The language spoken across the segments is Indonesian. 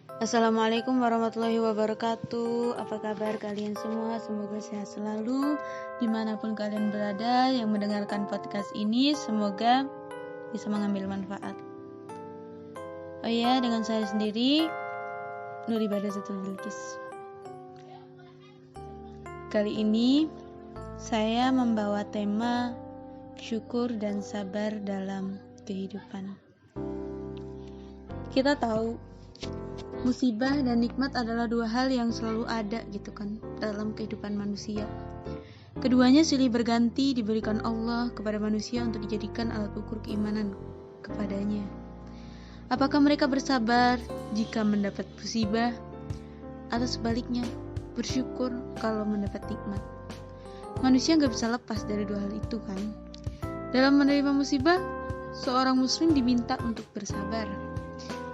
Assalamualaikum warahmatullahi wabarakatuh. Apa kabar kalian semua? Semoga sehat selalu dimanapun kalian berada yang mendengarkan podcast ini. Semoga bisa mengambil manfaat. Oh ya, dengan saya sendiri, Nur Ibadah Zatul Bilqis. Kali ini saya membawa tema syukur dan sabar dalam kehidupan. Kita tahu musibah dan nikmat adalah dua hal yang selalu ada gitu kan dalam kehidupan manusia. Keduanya silih berganti diberikan Allah kepada manusia untuk dijadikan alat ukur keimanan kepadanya. Apakah mereka bersabar jika mendapat musibah atau sebaliknya bersyukur kalau mendapat nikmat? Manusia gak bisa lepas dari dua hal itu kan. Dalam menerima musibah, seorang muslim diminta untuk bersabar.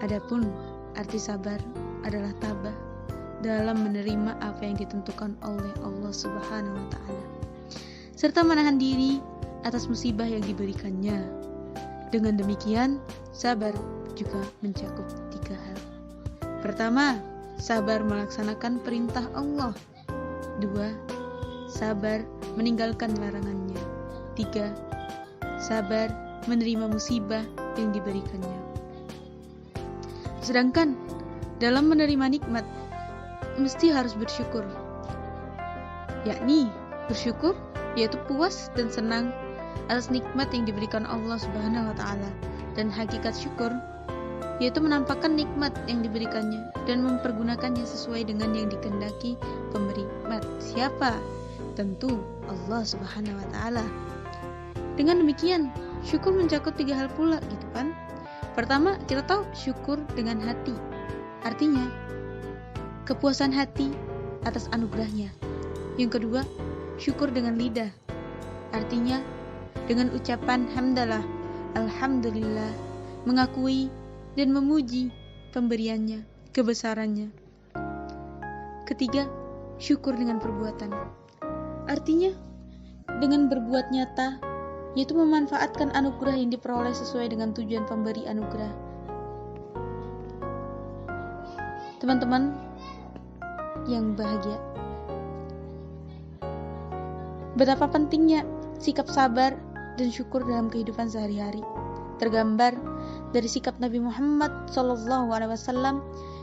Adapun arti sabar adalah tabah dalam menerima apa yang ditentukan oleh Allah Subhanahu wa Ta'ala, serta menahan diri atas musibah yang diberikannya. Dengan demikian, sabar juga mencakup 3 hal. Pertama, sabar melaksanakan perintah Allah. 2, sabar meninggalkan larangannya. 3, sabar menerima musibah yang diberikannya. Sedangkan dalam menerima nikmat mesti harus bersyukur, yakni bersyukur yaitu puas dan senang atas nikmat yang diberikan Allah Subhanahu wa Ta'ala, dan hakikat syukur yaitu menampakkan nikmat yang diberikannya dan mempergunakannya sesuai dengan yang dikehendaki pemberi nikmat. Siapa? Tentu Allah Subhanahu wa Ta'ala. Dengan demikian, syukur mencakup 3 hal pula gitu kan. Pertama, kita tahu syukur dengan hati. Artinya, kepuasan hati atas anugerahnya. Yang kedua, syukur dengan lidah. Artinya, dengan ucapan hamdalah, alhamdulillah, mengakui dan memuji pemberiannya, kebesarannya. Ketiga, syukur dengan perbuatan. Artinya, dengan berbuat nyata, yaitu memanfaatkan anugerah yang diperoleh sesuai dengan tujuan pemberi anugerah. Teman-teman yang bahagia, betapa pentingnya sikap sabar dan syukur dalam kehidupan sehari-hari, tergambar dari sikap Nabi Muhammad SAW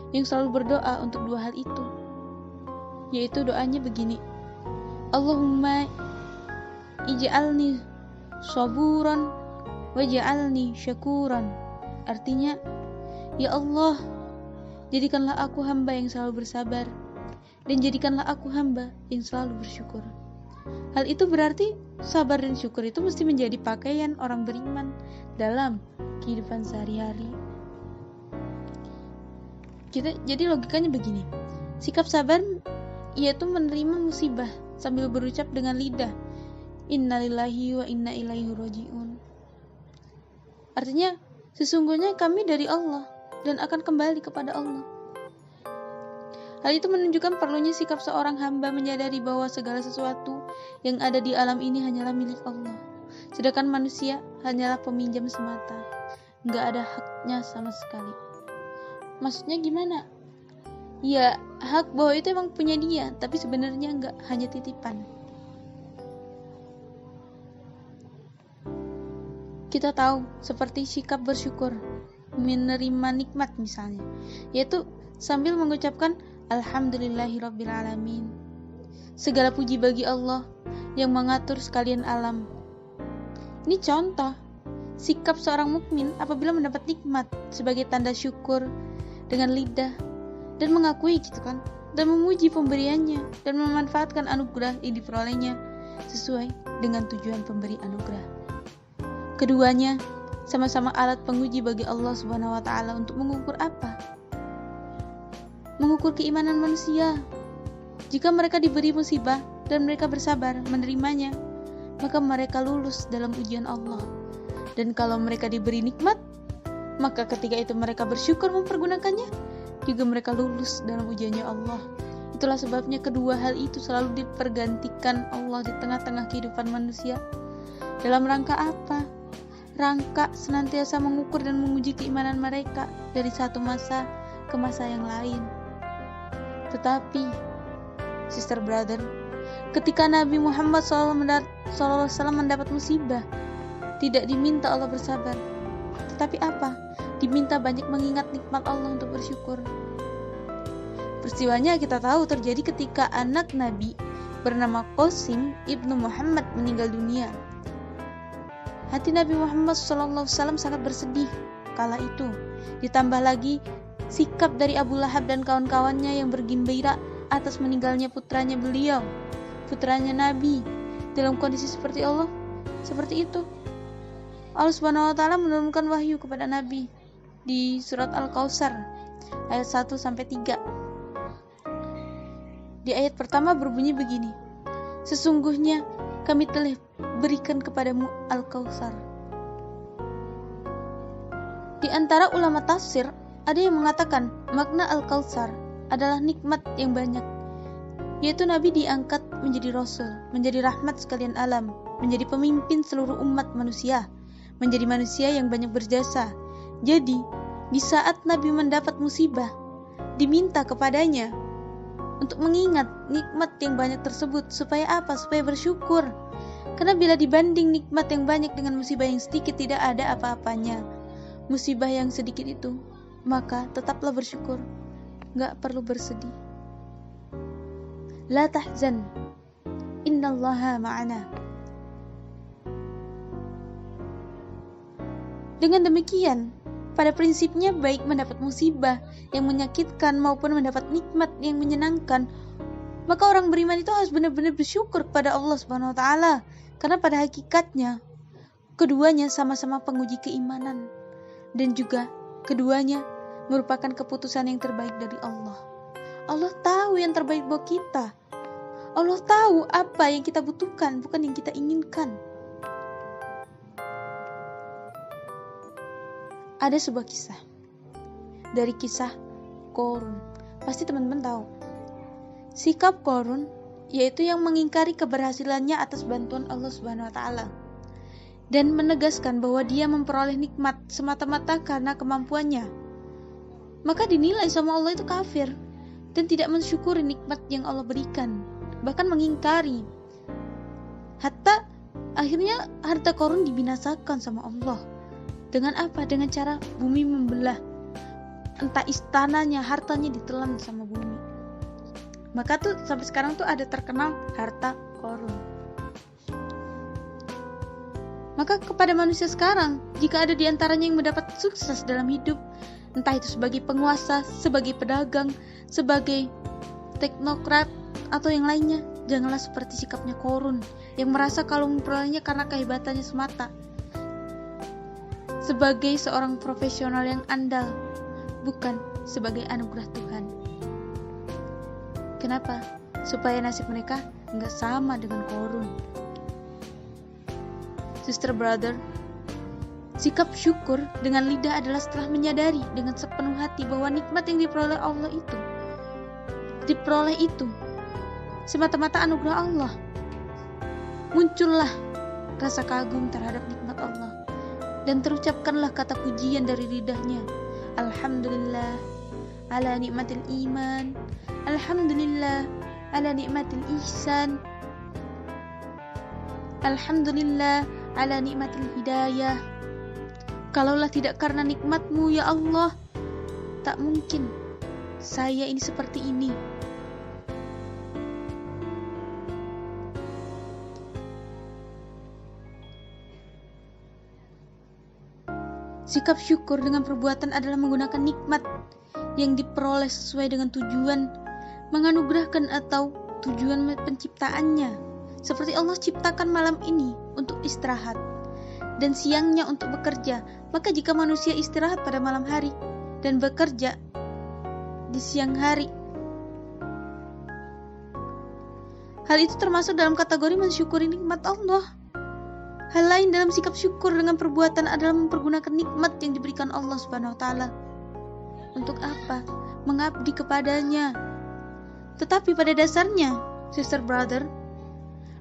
yang selalu berdoa untuk 2 hal itu, yaitu doanya begini: Allahumma ij'alni saburan waj'alni syakuran. Artinya, ya Allah, jadikanlah aku hamba yang selalu bersabar, dan jadikanlah aku hamba yang selalu bersyukur. Hal itu berarti sabar dan syukur itu mesti menjadi pakaian orang beriman dalam kehidupan sehari-hari. Jadi logikanya begini: sikap sabar yaitu menerima musibah sambil berucap dengan lidah, innalillahi wa inna ilaihi raji'un. Artinya, sesungguhnya kami dari Allah dan akan kembali kepada Allah. Hal itu menunjukkan perlunya sikap seorang hamba menyadari bahwa segala sesuatu yang ada di alam ini hanyalah milik Allah, sedangkan manusia hanyalah peminjam semata, nggak ada haknya sama sekali. Maksudnya gimana? Ya, hak bahwa itu emang punya dia, tapi sebenarnya nggak, hanya titipan. Kita tahu seperti sikap bersyukur menerima nikmat misalnya, yaitu sambil mengucapkan alhamdulillahirabbil alamin. Segala puji bagi Allah yang mengatur sekalian alam. Ini contoh sikap seorang mukmin apabila mendapat nikmat sebagai tanda syukur dengan lidah dan mengakui gitu kan, dan memuji pemberiannya dan memanfaatkan anugerah yang diperolehnya sesuai dengan tujuan pemberi anugerah. Keduanya sama-sama alat penguji bagi Allah Subhanahu wa Ta'ala untuk mengukur apa? Mengukur keimanan manusia. Jika mereka diberi musibah dan mereka bersabar menerimanya, maka mereka lulus dalam ujian Allah. Dan kalau mereka diberi nikmat, maka ketika itu mereka bersyukur mempergunakannya, juga mereka lulus dalam ujiannya Allah. Itulah sebabnya kedua hal itu selalu dipergantikan Allah di tengah-tengah kehidupan manusia. Dalam rangka apa? Rangka senantiasa mengukur dan menguji keimanan mereka dari satu masa ke masa yang lain. Tetapi, sister brother, ketika Nabi Muhammad SAW mendapat musibah, tidak diminta Allah bersabar. Tetapi apa? Diminta banyak mengingat nikmat Allah untuk bersyukur. Peristiwanya kita tahu terjadi ketika anak Nabi bernama Qasim ibnu Muhammad meninggal dunia. Hati Nabi Muhammad SAW sangat bersedih kala itu. Ditambah lagi sikap dari Abu Lahab dan kawan-kawannya yang bergembira atas meninggalnya putranya beliau, putranya Nabi, dalam kondisi seperti itu. Allah Subhanahu wa taala menurunkan wahyu kepada Nabi di surat Al-Kautsar ayat 1-3. Di ayat pertama berbunyi begini: sesungguhnya kami telah berikan kepadamu Al-Kautsar. Di antara ulama tafsir ada yang mengatakan makna Al-Kautsar adalah nikmat yang banyak, yaitu Nabi diangkat menjadi Rasul, menjadi rahmat sekalian alam, menjadi pemimpin seluruh umat manusia, menjadi manusia yang banyak berjasa. Jadi, di saat Nabi mendapat musibah, diminta kepadanya untuk mengingat nikmat yang banyak tersebut. Supaya apa? Supaya bersyukur. Karena bila dibanding nikmat yang banyak dengan musibah yang sedikit, tidak ada apa-apanya musibah yang sedikit itu. Maka tetaplah bersyukur, gak perlu bersedih. La tahzan, innallaha ma'ana. Dengan demikian, pada prinsipnya baik mendapat musibah yang menyakitkan maupun mendapat nikmat yang menyenangkan, maka orang beriman itu harus benar-benar bersyukur kepada Allah Subhanahu wa taala, karena pada hakikatnya keduanya sama-sama penguji keimanan dan juga keduanya merupakan keputusan yang terbaik dari Allah. Allah tahu yang terbaik buat kita. Allah tahu apa yang kita butuhkan, bukan yang kita inginkan. Ada sebuah kisah dari kisah Qarun. Pasti teman-teman tahu. Sikap Qarun yaitu yang mengingkari keberhasilannya atas bantuan Allah Subhanahu wa taala dan menegaskan bahwa dia memperoleh nikmat semata-mata karena kemampuannya. Maka dinilai sama Allah itu kafir dan tidak mensyukuri nikmat yang Allah berikan, bahkan mengingkari. Hatta akhirnya harta Qarun dibinasakan sama Allah. Dengan apa? Dengan cara bumi membelah. Entah istananya, hartanya ditelan sama bumi. Maka tuh sampai sekarang tuh ada terkenal harta Qarun. Maka kepada manusia sekarang, jika ada di antaranya yang mendapat sukses dalam hidup, entah itu sebagai penguasa, sebagai pedagang, sebagai teknokrat, atau yang lainnya, janganlah seperti sikapnya Qarun yang merasa kalau memperolehnya karena kehebatannya semata. Sebagai seorang profesional yang andal, bukan sebagai anugerah Tuhan. Kenapa? Supaya nasib mereka nggak sama dengan Qarun. Sister brother, sikap syukur dengan lidah adalah setelah menyadari dengan sepenuh hati bahwa nikmat yang diperoleh Allah itu semata-mata anugerah Allah. Muncullah rasa kagum terhadap nikmat Allah dan terucapkanlah kata pujian dari lidahnya. Alhamdulillah ala nikmatil iman, alhamdulillah ala nikmatil ihsan, alhamdulillah ala nikmatil hidayah. Kalaulah tidak karena nikmatmu ya Allah, tak mungkin saya ini seperti ini. Sikap syukur dengan perbuatan adalah menggunakan nikmat yang diperoleh sesuai dengan tujuan menganugerahkan atau tujuan penciptaannya. Seperti Allah ciptakan malam ini untuk istirahat dan siangnya untuk bekerja. Maka jika manusia istirahat pada malam hari dan bekerja di siang hari, hal itu termasuk dalam kategori mensyukuri nikmat Allah. Hal lain dalam sikap syukur dengan perbuatan adalah mempergunakan nikmat yang diberikan Allah Subhanahu wa taala. Untuk apa? Mengabdi kepadanya. Tetapi pada dasarnya, sister brother,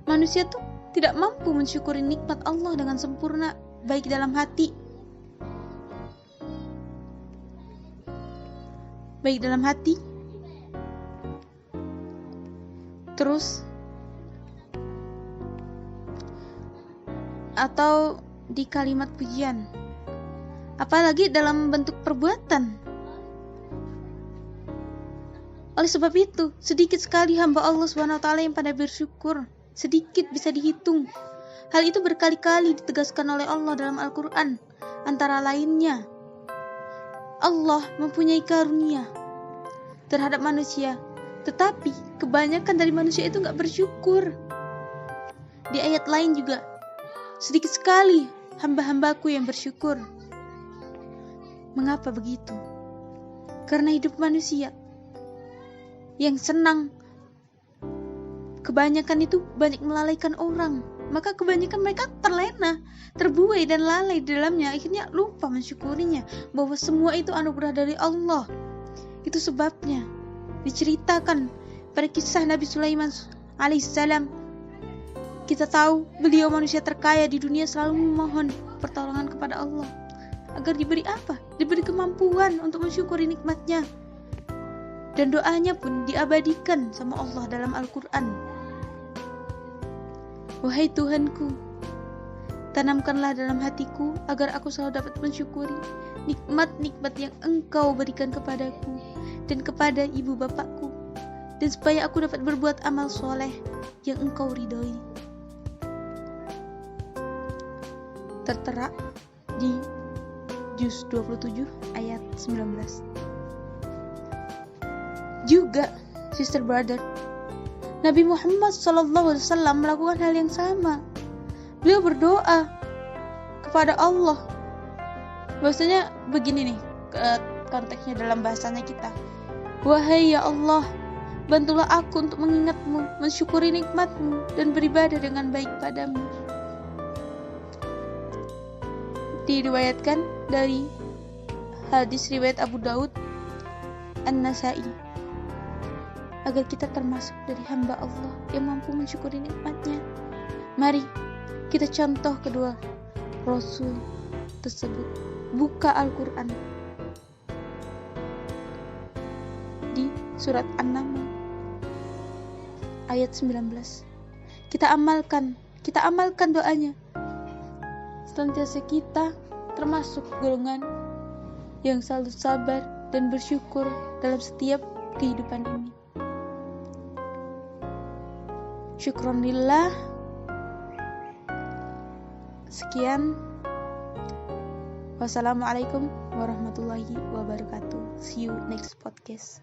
manusia tuh tidak mampu mensyukuri nikmat Allah dengan sempurna, baik dalam hati baik dalam hati, terus atau di kalimat pujian, apalagi dalam bentuk perbuatan. Oleh sebab itu, sedikit sekali hamba Allah SWT yang pandai bersyukur, sedikit bisa dihitung. Hal itu berkali-kali ditegaskan oleh Allah dalam Al-Quran. Antara lainnya, Allah mempunyai karunia terhadap manusia, tetapi kebanyakan dari manusia itu gak bersyukur. Di ayat lain juga, sedikit sekali hamba-hambaku yang bersyukur. Mengapa begitu? Karena hidup manusia yang senang, kebanyakan itu banyak melalaikan orang. Maka kebanyakan mereka terlena, terbuai dan lalai di dalamnya. Akhirnya lupa mensyukurinya, bahwa semua itu anugerah dari Allah. Itu sebabnya diceritakan pada kisah Nabi Sulaiman alaihissalam. Kita tahu beliau manusia terkaya di dunia selalu memohon pertolongan kepada Allah agar diberi apa? Diberi kemampuan untuk mensyukuri nikmatnya. Dan doanya pun diabadikan sama Allah dalam Al-Quran. Wahai Tuhanku, tanamkanlah dalam hatiku agar aku selalu dapat mensyukuri nikmat-nikmat yang Engkau berikan kepadaku dan kepada ibu bapakku, dan supaya aku dapat berbuat amal soleh yang Engkau ridhoi. Tertera di juz 27 ayat 19. Juga, sister brother, Nabi Muhammad SAW melakukan hal yang sama. Beliau berdoa kepada Allah. Bahasanya begini nih, konteksnya dalam bahasanya kita. Wahai ya Allah, bantulah aku untuk mengingat-Mu, mensyukuri nikmat-Mu, dan beribadah dengan baik padamu. Diriwayatkan dari hadis riwayat Abu Daud, An-Nasai, agar kita termasuk dari hamba Allah yang mampu mensyukuri nikmatnya. Mari kita contoh kedua Rasul tersebut. Buka Al-Quran di surat An-Naml ayat 19. Kita amalkan doanya. Senantiasa kita termasuk golongan yang selalu sabar dan bersyukur dalam setiap kehidupan ini. Syukron lillah. Sekian. Wassalamualaikum warahmatullahi wabarakatuh. See you next podcast.